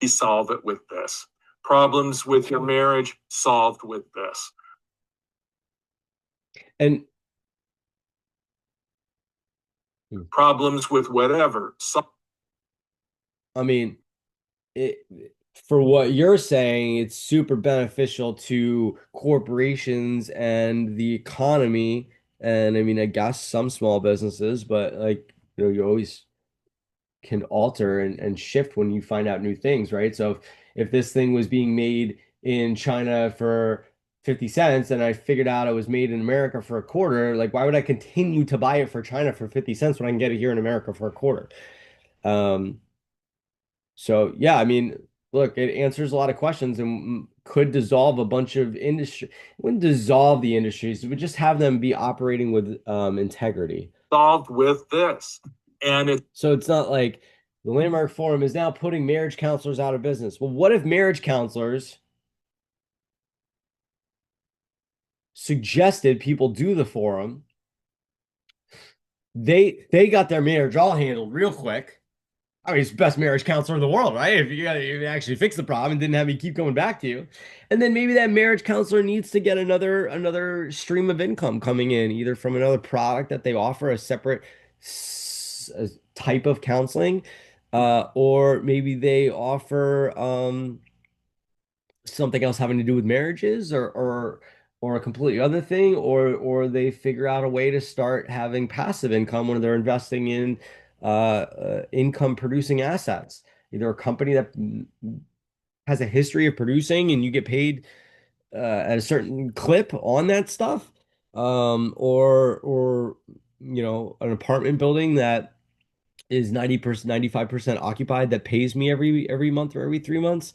solve it with this. Problems with your marriage, solved with this. And Problems with whatever. I mean, it, for what you're saying, it's super beneficial to corporations and the economy. And I mean, I guess some small businesses, but like, you always can alter and shift when you find out new things, right? So if this thing was being made in China for 50 cents and I figured out it was made in America for a quarter, like why would I continue to buy it for China for 50 cents when I can get it here in America for a quarter? Um, so yeah, I mean, look, it answers a lot of questions and could dissolve a bunch of industry. It wouldn't dissolve the industries. It would just have them be operating with integrity. Solved with this. And it So it's not like the Landmark Forum is now putting marriage counselors out of business. Well, what if marriage counselors suggested people do the forum? They got their marriage all handled real quick. I mean, he's the best marriage counselor in the world, right? If you actually fix the problem and didn't have me keep going back to you. And then maybe that marriage counselor needs to get another stream of income coming in, either from another product that they offer, a separate type of counseling, or maybe they offer something else having to do with marriages or a completely other thing, or they figure out a way to start having passive income when they're investing in income producing assets. Either a company that has a history of producing and you get paid at a certain clip on that stuff, or an apartment building that is 90%, 95% occupied that pays me every month or every 3 months,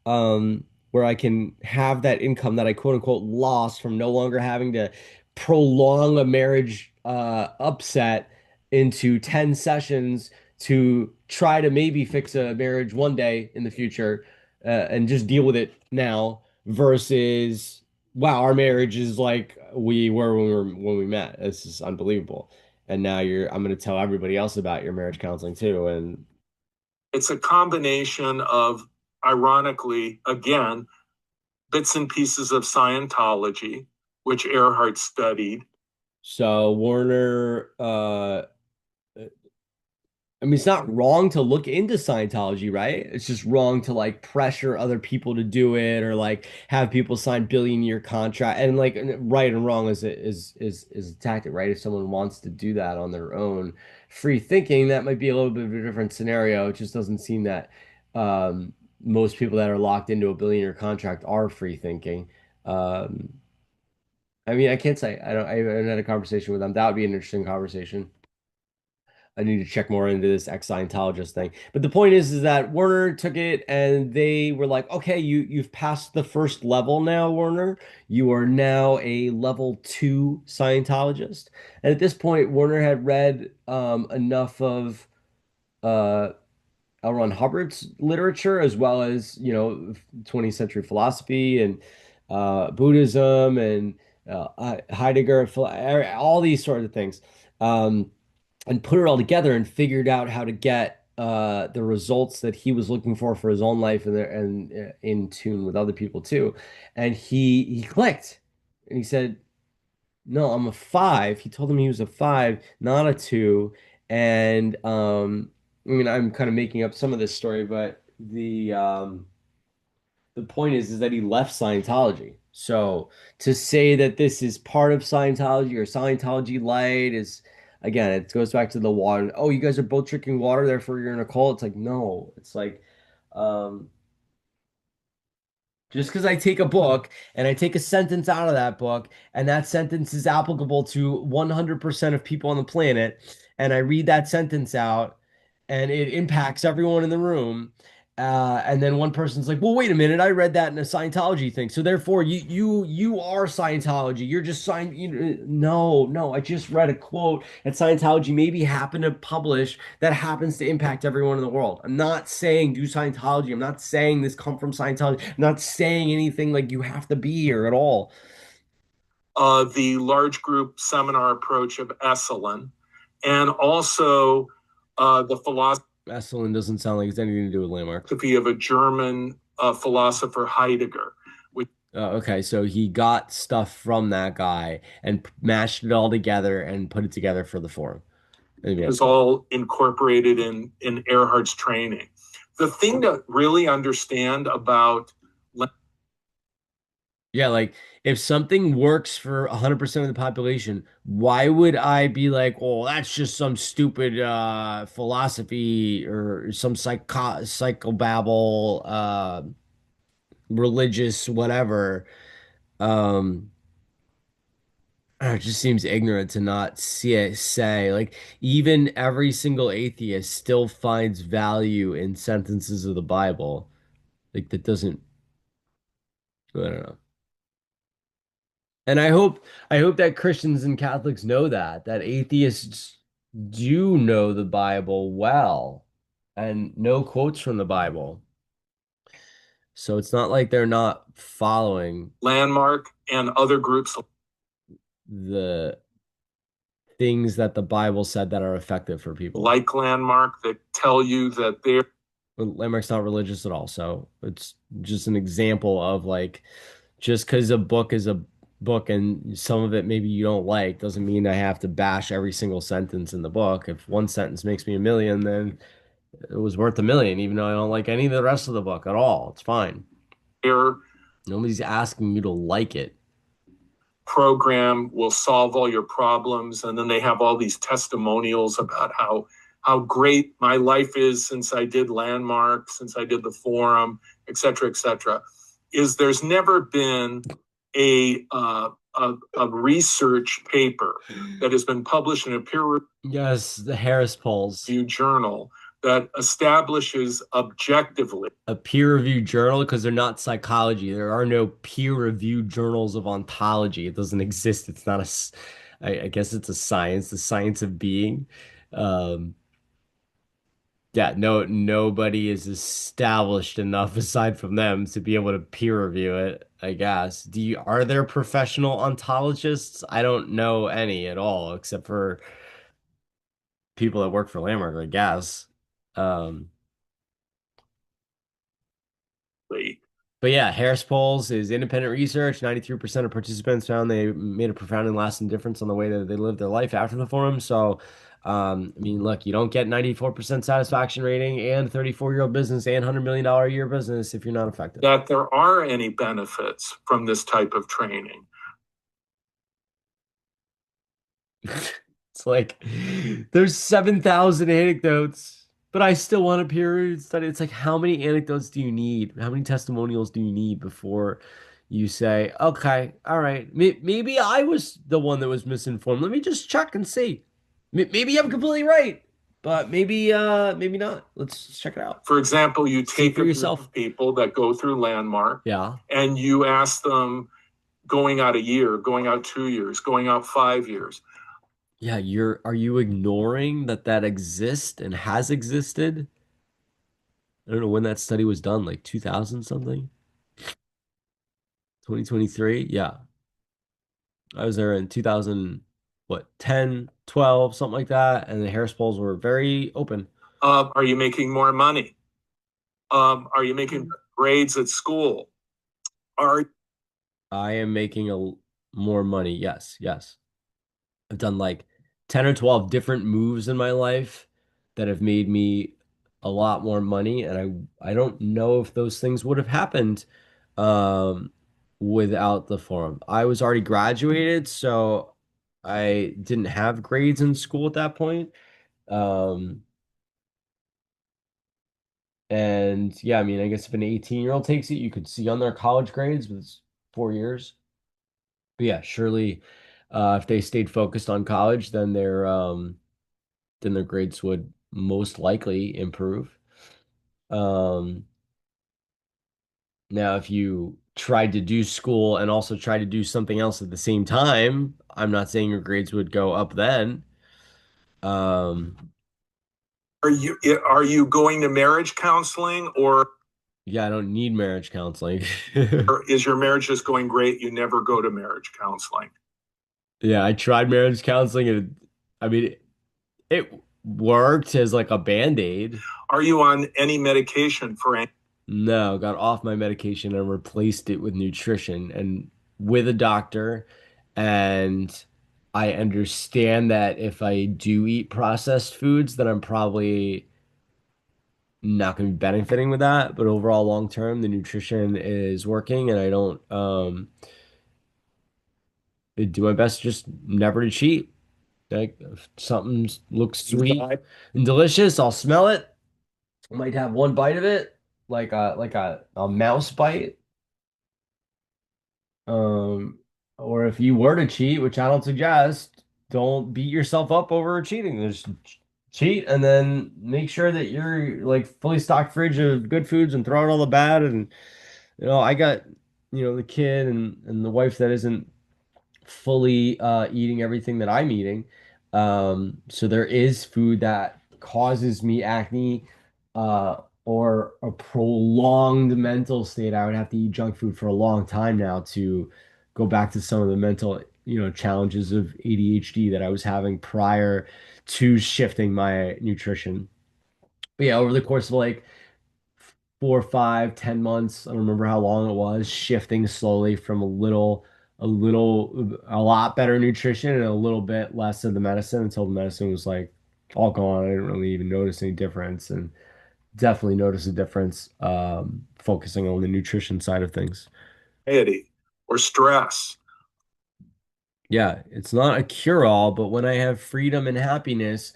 where I can have that income that I quote unquote lost from no longer having to prolong a marriage upset into 10 sessions to try to maybe fix a marriage one day in the future, and just deal with it now versus wow, our marriage is like we were when we met. This is unbelievable. And now I'm going to tell everybody else about your marriage counseling too. And it's a combination of, ironically, again, bits and pieces of Scientology, which Earhart studied. so Warner, I mean, it's not wrong to look into Scientology, right? It's just wrong to like pressure other people to do it or like have people sign billion-year contract. And like right and wrong is a tactic, right? If someone wants to do that on their own, free thinking, that might be a little bit of a different scenario. It just doesn't seem that most people that are locked into a billion-year contract are free thinking. Um, I mean, I can't say I haven't had a conversation with them. That would be an interesting conversation. I need to check more into this ex-Scientologist thing. But the point is that Warner took it and they were like, okay, you've passed the first level now, Warner. You are now a level 2 Scientologist. And at this point, Warner had read enough of uh, L. Ron Hubbard's literature as well as, 20th century philosophy and Buddhism and Heidegger, all these sort of things. And put it all together and figured out how to get the results that he was looking for his own life and in tune with other people too. And he clicked and he said, "No, I'm a 5." He told him he was a 5, not a 2. And I mean, I'm kind of making up some of this story, but the point is that he left Scientology. So to say that this is part of Scientology or Scientology light is, again, it goes back to the water. Oh, you guys are both drinking water, therefore you're in a cult. It's like, no, it's like, um, just because I take a book and I take a sentence out of that book, and that sentence is applicable to 100% of people on the planet, and I read that sentence out and it impacts everyone in the room. And then one person's like, "Well, wait a minute, I read that in a Scientology thing, so therefore you are Scientology. You're just sign. No, no, I just read a quote that Scientology maybe happened to publish that happens to impact everyone in the world. I'm not saying do Scientology. I'm not saying this come from Scientology. I'm not saying anything like you have to be here at all. The large group seminar approach of Esalen, and also the philosophy Esalen doesn't sound like it's anything to do with Landmark. Philosophy of a German philosopher, Heidegger, which Okay, so he got stuff from that guy and mashed it all together and put it together for the forum. Yeah. is all incorporated in Earhart's training. The thing to really understand about Yeah, like if something works for 100% of the population, why would I be like, oh, that's just some stupid philosophy or some psychobabble, religious, whatever. It just seems ignorant to not see it say, like, even every single atheist still finds value in sentences of the Bible. Like, that doesn't, I don't know. And I hope that Christians and Catholics know that atheists do know the Bible well and know quotes from the Bible. So it's not like they're not following Landmark and other groups the things that the Bible said that are effective for people. like Landmark that tell you that they're But Landmark's not religious at all, so it's just an example of like just because a book is a book and some of it maybe you don't like doesn't mean I have to bash every single sentence in the book. If one sentence makes me a million, then it was worth a million, even though I don't like any of the rest of the book at all. It's fine. Nobody's asking you to like it. program will solve all your problems, and then they have all these testimonials about how great my life is since I did Landmark, since I did the forum, et cetera, et cetera. Is there's never been a research paper that has been published in a peer Yes, the Harris polls. reviewed journal that establishes objectively A peer-reviewed journal because they're not psychology. There are no peer-reviewed journals of ontology. It doesn't exist. It's not I guess it's a science, the science of being. Um, yeah, no, nobody is established enough aside from them to be able to peer review it, I guess. Are there professional ontologists? I don't know any at all, except for people that work for Landmark, I guess. Um, But yeah, Harris polls is independent research. 93% of participants found they made a profound and lasting difference on the way that they lived their life after the forum. So, I mean, look, you don't get 94% satisfaction rating and 34-year-old business and $100 million a year business if you're not effective. that there are any benefits from this type of training. It's like there's 7,000 anecdotes, but I still want a peer-reviewed study. It's like, how many anecdotes do you need? How many testimonials do you need before you say, okay, all right, maybe I was the one that was misinformed. Let me just check and see. Maybe I'm completely right, but maybe not. Let's check it out. For example, you See take for a group yourself. of people that go through Landmark Yeah. and you ask them going out a year, going out 2 years, going out 5 years. Yeah, are you ignoring that exists and has existed? I don't know when that study was done, like 2000 something, 2023. Yeah. I was there in 2000, what, 10, 12, something like that. And the Harris polls were very open. Are you making more money? Are you making grades at school? Are I am making more money. Yes, yes. I've done like 10 or 12 different moves in my life that have made me a lot more money. And I don't know if those things would have happened um, without the forum. I was already graduated, so I didn't have grades in school at that point. Um, and yeah, I mean, I guess if an 18-year-old takes it, you could see on their college grades, but it's 4 years. But yeah, surely if they stayed focused on college, then their grades would most likely improve. Um, Now, if you tried to do school and also try to do something else at the same time, I'm not saying your grades would go up then. Um, you going to marriage counseling, or yeah, I don't need marriage counseling. is your marriage just going great? You never go to marriage counseling. Yeah, I tried marriage counseling and I mean it worked as like a band-aid. Are you on any medication for any? No, got off my medication and replaced it with nutrition and with a doctor. And I understand that if I do eat processed foods, that I'm probably not going to be benefiting with that. But overall, long term, the nutrition is working, and I don't do my best just never to cheat. Like if something looks sweet and delicious, I'll smell it. I might have one bite of it, like a mouse bite. Um, or if you were to cheat, which I don't suggest, don't beat yourself up over cheating. Just cheat and then make sure that you're like fully stocked fridge of good foods and throw out all the bad. And I got, the kid and the wife that isn't fully eating everything that I'm eating. So there is food that causes me acne or a prolonged mental state. I would have to eat junk food for a long time now to go back to some of the mental, challenges of ADHD that I was having prior to shifting my nutrition. But yeah, over the course of like 4, 5, 10 months. I don't remember how long it was, shifting slowly from a lot better nutrition and a little bit less of the medicine until the medicine was like all gone. I didn't really even notice any difference, and definitely notice a difference focusing on the nutrition side of things. Anxiety or stress, Yeah, it's not a cure-all, but when I have freedom and happiness,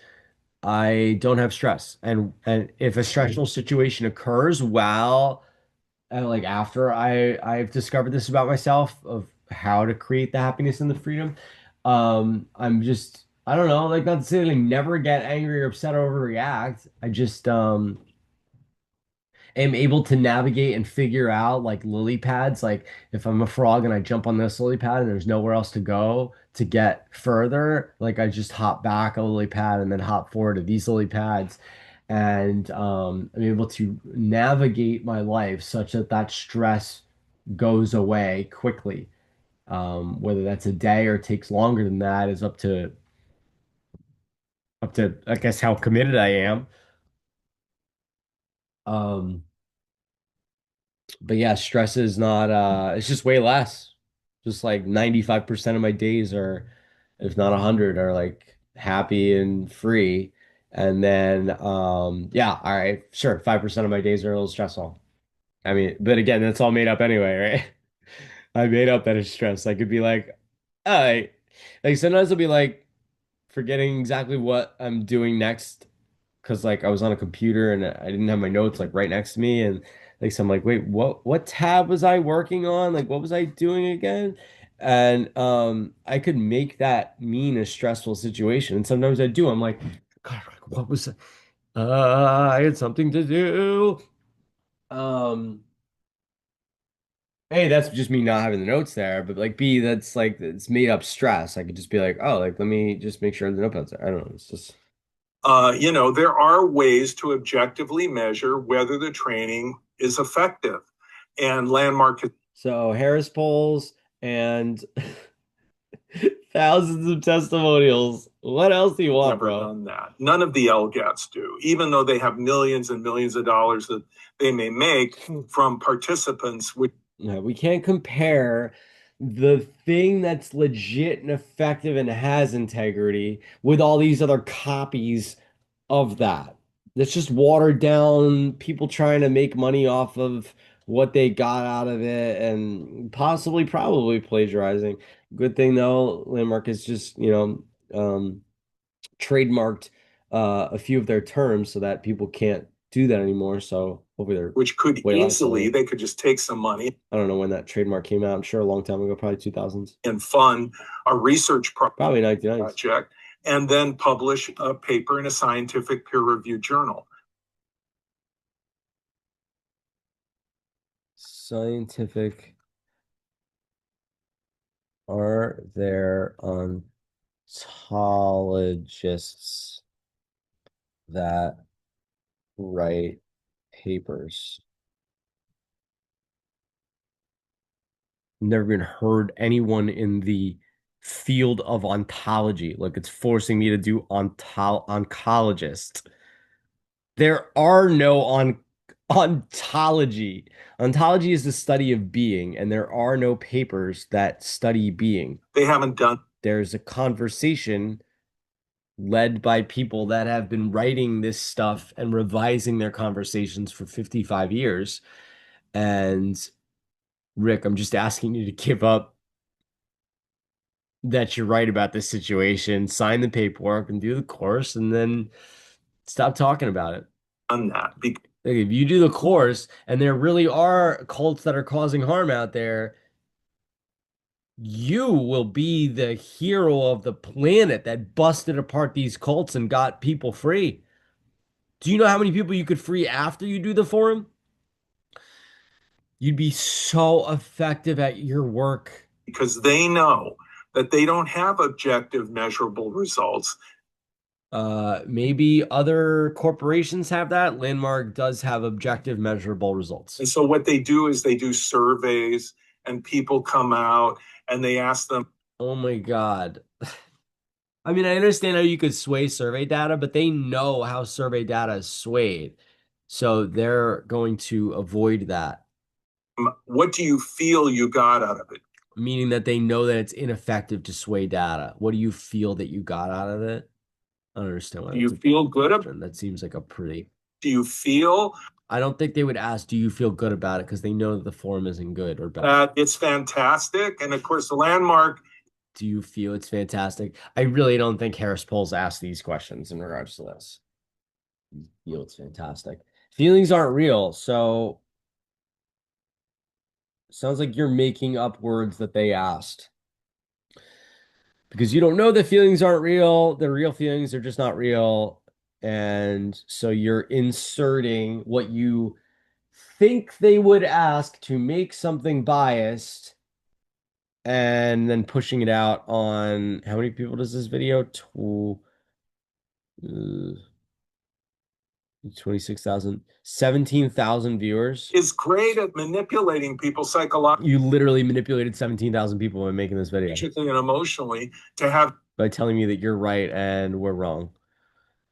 I don't have stress. And if a stressful situation occurs while and like after I've discovered this about myself of how to create the happiness and the freedom, I'm just I don't know, like not to say that I never get angry or upset or overreact. I just am able to navigate and figure out like lily pads. Like if I'm a frog and I jump on this lily pad and there's nowhere else to go to get further, like I just hop back a lily pad and then hop forward to these lily pads. And I'm able to navigate my life such that that stress goes away quickly. Whether that's a day or takes longer than that is up to I guess how committed I am. Um, but yeah, stress is not it's just way less. Just like 95% of my days are, if not 100, are like happy and free. And then yeah, all right, sure, 5% of my days are a little stressful. I mean, but again, that's all made up anyway, right? I made up that it's stress. I could be like, all right. Like sometimes I'll be like forgetting exactly what I'm doing next because like I was on a computer and I didn't have my notes like right next to me and like so I'm like, wait, what tab was I working on? Like what was I doing again? And I could make that mean a stressful situation. And sometimes I do. I'm like, God, like, what was I had something to do. Um A, that's just me not having the notes there, but like B, that's like it's made up stress. I could just be like, oh, like let me just make sure the notepad's there. I don't know. It's just there are ways to objectively measure whether the training is effective. And Landmark has so Harris polls and thousands of testimonials. What else do you want, never bro? done that. None of the LGATs do, even though they have millions and millions of dollars that they may make from participants. Which, No, we can't compare the thing that's legit and effective and has integrity with all these other copies of that. That's just watered down, people trying to make money off of what they got out of it and possibly probably plagiarizing. Good thing though, Landmark is just, trademarked a few of their terms so that people can't do that anymore. So hopefully they're which could way less easily, money. they could just take some money I don't know when that trademark came out. I'm sure a long time ago, probably 2000s, and fund a research probably 1990s. project and then publish a paper in a scientific peer-reviewed journal. Scientific, are there ontologists that write papers? Never even heard anyone in the field of ontology. Like it's forcing me to do oncologist. There are no ontology. Ontology is the study of being, and there are no papers that study being. They haven't done. There's a conversation led by people that have been writing this stuff and revising their conversations for 55 years. And Rick, I'm just asking you to give up that you're right about this situation, sign the paperwork and do the course, and then stop talking about it. Done that. Like, if you do the course and there really are cults that are causing harm out there, you will be the hero of the planet that busted apart these cults and got people free. Do you know how many people you could free after you do the forum? You'd be so effective at your work. Because they know that they don't have objective, measurable results. Maybe other corporations have that. Landmark does have objective, measurable results. And so what they do is they do surveys, and people come out and they ask them. Oh my God. I mean, I understand how you could sway survey data, but they know how survey data is swayed. So they're going to avoid that. What do you feel you got out of it? Meaning that they know that it's ineffective to sway data. What do you feel that you got out of it? I don't understand why. Do you feel good about it? That seems like a pretty. Do you feel? I don't think they would ask, do you feel good about it? Because they know that the forum isn't good or bad. It's fantastic. And of course, the Landmark. Do you feel it's fantastic? I really don't think Harris Polls asked these questions in regards to this. You feel it's fantastic. Feelings aren't real. So sounds like you're making up words that they asked. Because you don't know that feelings aren't real. The real feelings are just not real. And so you're inserting what you think they would ask to make something biased and then pushing it out on how many people does this video? 26,000, 17,000 viewers. Is great at manipulating people psychologically. You literally manipulated 17,000 people by making this video. And emotionally to have. By telling me that you're right and we're wrong.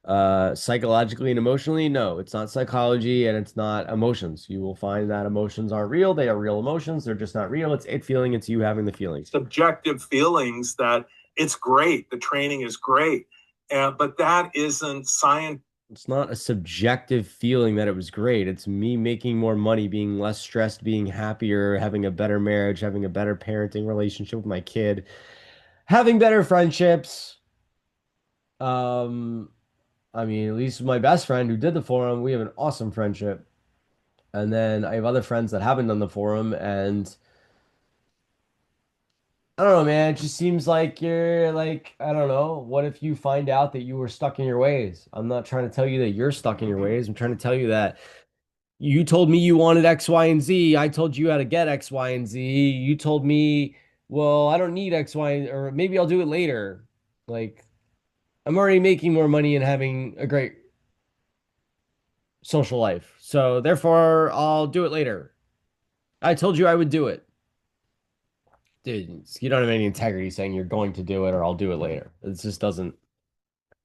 Psychologically and emotionally, no, it's not psychology and it's not emotions. You will find that emotions aren't real. They are real emotions. They're just not real. It's it feeling. It's you having the feelings. Subjective feelings that it's great. The training is great. But that isn't science. It's not a subjective feeling that it was great. It's me making more money, being less stressed, being happier, having a better marriage, having a better parenting relationship with my kid, having better friendships. I mean, at least my best friend who did the forum, we have an awesome friendship. And then I have other friends that haven't done the forum, and I don't know, man. It just seems like you're like, I don't know. What if you find out that you were stuck in your ways? I'm not trying to tell you that you're stuck in your ways. I'm trying to tell you that you told me you wanted X, Y, and Z. I told you how to get X, Y, and Z. You told me, well, I don't need X, Y, or maybe I'll do it later. Like, I'm already making more money and having a great social life. So therefore, I'll do it later. I told you I would do it. Dude, you don't have any integrity saying you're going to do it or I'll do it later. It just doesn't.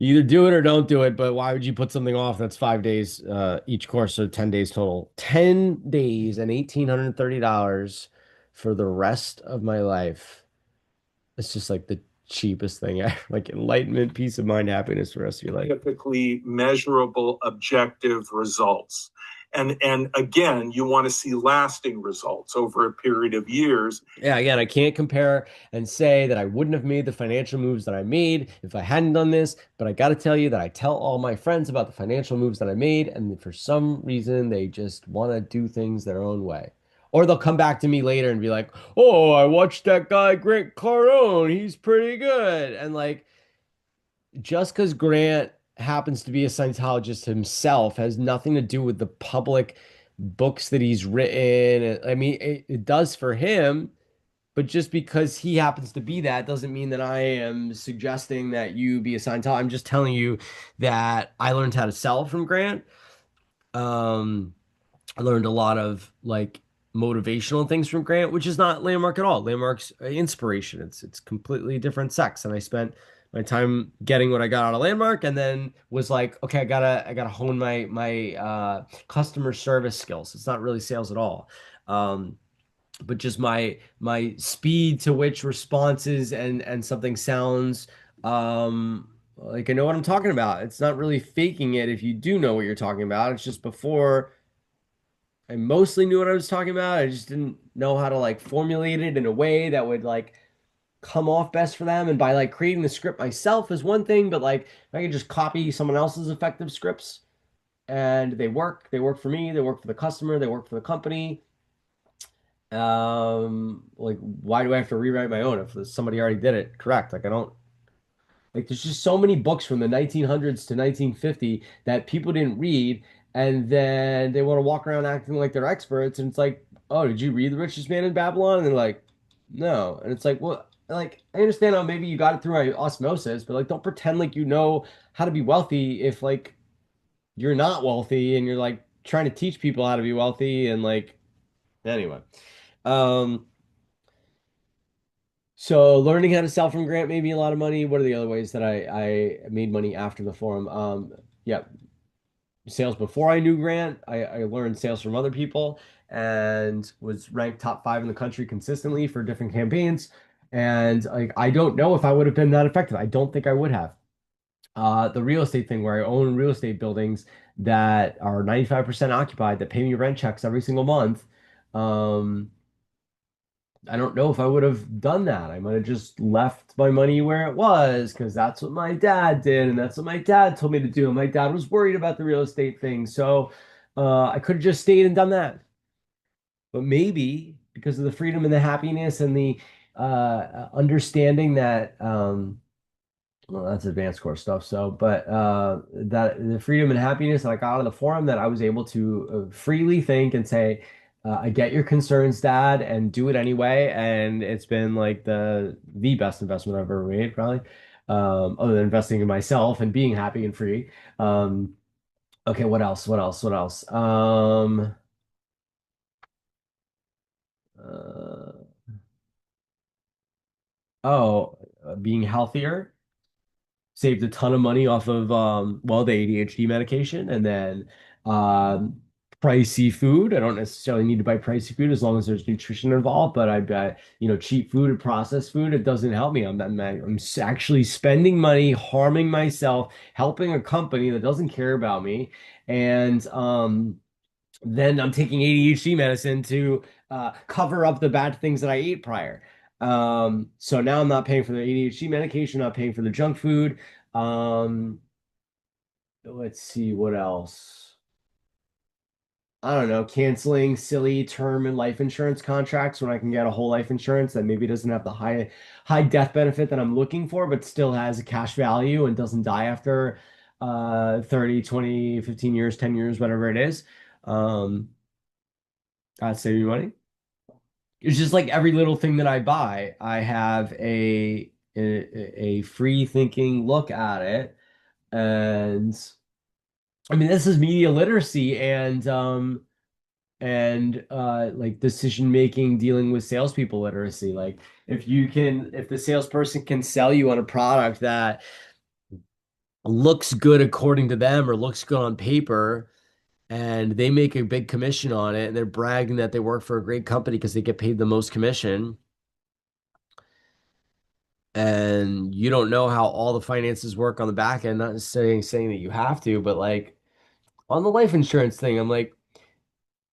You either do it or don't do it, but why would you put something off that's 5 days each course, so 10 days total? 10 days and $1,830 for the rest of my life. It's just like the cheapest thing ever. Like enlightenment, peace of mind, happiness for the rest of your life. Typically measurable, objective results. And again, you want to see lasting results over a period of years. Yeah, again, I can't compare and say that I wouldn't have made the financial moves that I made if I hadn't done this, but I got to tell you that I tell all my friends about the financial moves that I made, and for some reason, they just want to do things their own way. Or they'll come back to me later and be like, "Oh, I watched that guy, Grant Cardone. He's pretty good." And like, just because Grant happens to be a Scientologist himself has nothing to do with the public books that he's written. I mean, it does for him, but just because he happens to be that doesn't mean that I am suggesting that you be a Scientologist. I'm just telling you that I learned how to sell from Grant. I learned a lot of like motivational things from Grant, which is not Landmark at all. Landmark's inspiration. It's completely different sex. And I spent my time getting what I got out of Landmark, and then was like, okay, I gotta hone my customer service skills. It's not really sales at all. But just my speed to which responses and something sounds like I know what I'm talking about. It's not really faking it if you do know what you're talking about. It's just before I mostly knew what I was talking about. I just didn't know how to like formulate it in a way that would like come off best for them. And by like creating the script myself is one thing, but like if I could just copy someone else's effective scripts and they work for me, they work for the customer, they work for the company. Like why do I have to rewrite my own if somebody already did it correct? Like I don't like there's just so many books from the 1900s to 1950 that people didn't read, and then they want to walk around acting like they're experts, and it's like, oh, did you read The Richest Man in Babylon? And they're like, no. And it's like, well, like I understand how maybe you got it through osmosis, but like don't pretend like you know how to be wealthy if like you're not wealthy and you're like trying to teach people how to be wealthy and like anyway. Um, so learning how to sell from Grant made me a lot of money. What are the other ways that I made money after the forum? Yeah, sales before I knew Grant. I learned sales from other people and was ranked top 5 in the country consistently for different campaigns. And like I don't know if I would have been that effective. I don't think I would have. The real estate thing where I own real estate buildings that are 95% occupied that pay me rent checks every single month. Um, I don't know if I would have done that. I might have just left my money where it was because that's what my dad did and that's what my dad told me to do. And my dad was worried about the real estate thing. So I could have just stayed and done that. But maybe because of the freedom and the happiness and the understanding that well, that's advanced course stuff. So, but that the freedom and happiness that I got out of the forum, that I was able to freely think and say, I get your concerns, Dad, and do it anyway. And it's been like the best investment I've ever made, probably. Other than investing in myself and being happy and free. Um, okay, what else? What else? What else? Uh, oh, being healthier. Saved a ton of money off of well, the ADHD medication, and then um pricey food. I don't necessarily need to buy pricey food as long as there's nutrition involved, but I bet, cheap food and processed food, it doesn't help me. Actually spending money, harming myself, helping a company that doesn't care about me, and then I'm taking ADHD medicine to cover up the bad things that I ate prior. So now I'm not paying for the ADHD medication, not paying for the junk food. Um, let's see what else. I don't know, canceling silly term and life insurance contracts when I can get a whole life insurance that maybe doesn't have the high death benefit that I'm looking for, but still has a cash value and doesn't die after 30, 20, 15 years, 10 years, whatever it is. Um, I'd save you money. It's just like every little thing that I buy, I have a free thinking look at it. And I mean, this is media literacy and like decision making, dealing with salespeople literacy. Like if the salesperson can sell you on a product that looks good according to them or looks good on paper, and they make a big commission on it, and they're bragging that they work for a great company because they get paid the most commission, and you don't know how all the finances work on the back end. Not necessarily saying that you have to, but like on the life insurance thing, I'm like,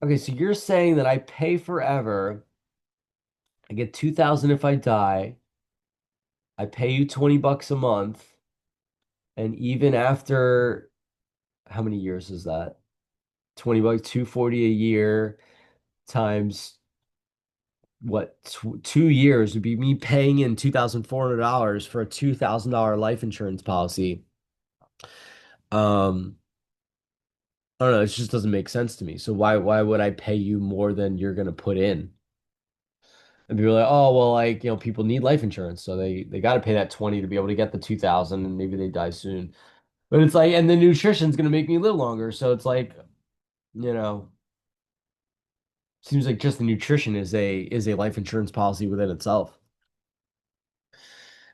okay, so you're saying that I pay forever, I get 2,000 if I die, I pay you 20 bucks a month, and even after how many years is that? 20 bucks, 240 a year times what, 2 years would be me paying in $2,400 for a $2,000 life insurance policy. Um, I don't know. It just doesn't make sense to me. So why would I pay you more than you're gonna put in? And people are like, oh well, like people need life insurance, so they got to pay that 20 to be able to get the 2,000, and maybe they die soon. But it's like, and the nutrition's gonna make me live longer, so it's like, you know, Seems like just the nutrition is a life insurance policy within itself.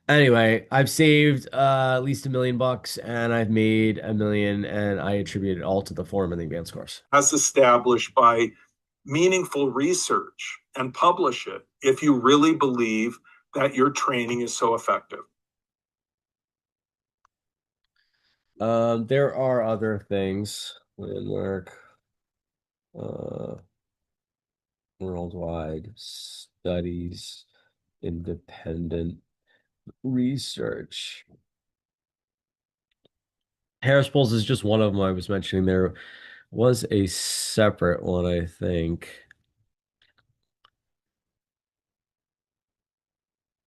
Anyway, I've saved at least $1 million and I've made 1 million and I attribute it all to the forum and the advanced course. As established by meaningful research and publish it if you really believe that your training is so effective. There are other things. Landmark, uh, worldwide studies, independent research. Harris Polls is just one of them I was mentioning. There was a separate one, I think.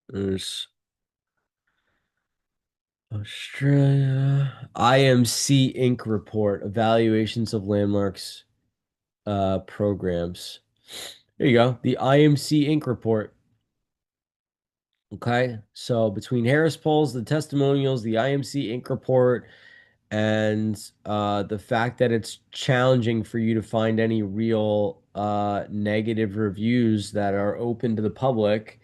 There's Australia. IMC Inc. report, evaluations of landmarks programs. There you go. The IMC Inc. report. Okay. So between Harris polls, the testimonials, the IMC Inc. report, and the fact that it's challenging for you to find any real negative reviews that are open to the public.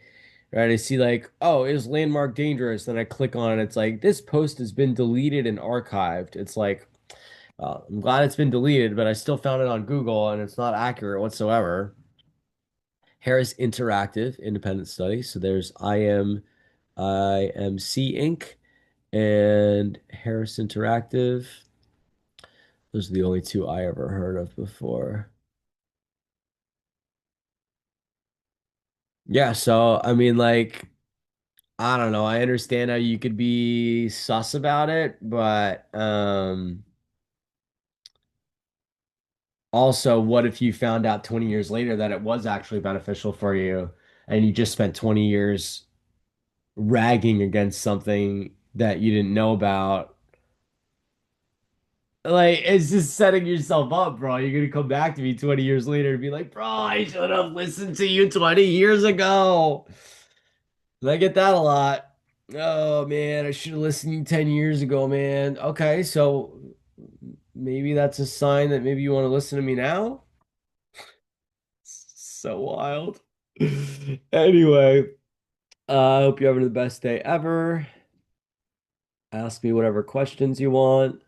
Right, I see like, oh, is Landmark dangerous? Then I click on it. It's like this post has been deleted and archived. It's like, I'm glad it's been deleted, but I still found it on Google and it's not accurate whatsoever. Harris Interactive Independent Study. So there's IMC Inc. and Harris Interactive. Those are the only two I ever heard of before. Yeah, so I mean, like, I don't know. I understand how you could be sus about it, but also, what if you found out 20 years later that it was actually beneficial for you and you just spent 20 years ragging against something that you didn't know about? Like, it's just setting yourself up, bro. You're gonna come back to me 20 years later and be like, bro, I should have listened to you 20 years ago. And I get that a lot. Oh man, I should have listened to you 10 years ago, man. Okay, so maybe that's a sign that maybe you want to listen to me now? So wild. Anyway, I hope you're having the best day ever. Ask me whatever questions you want.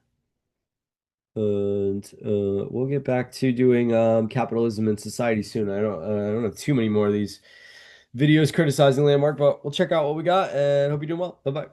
And we'll get back to doing capitalism and society soon. I don't have too many more of these videos criticizing Landmark, but we'll check out what we got and hope you're doing well. Bye bye.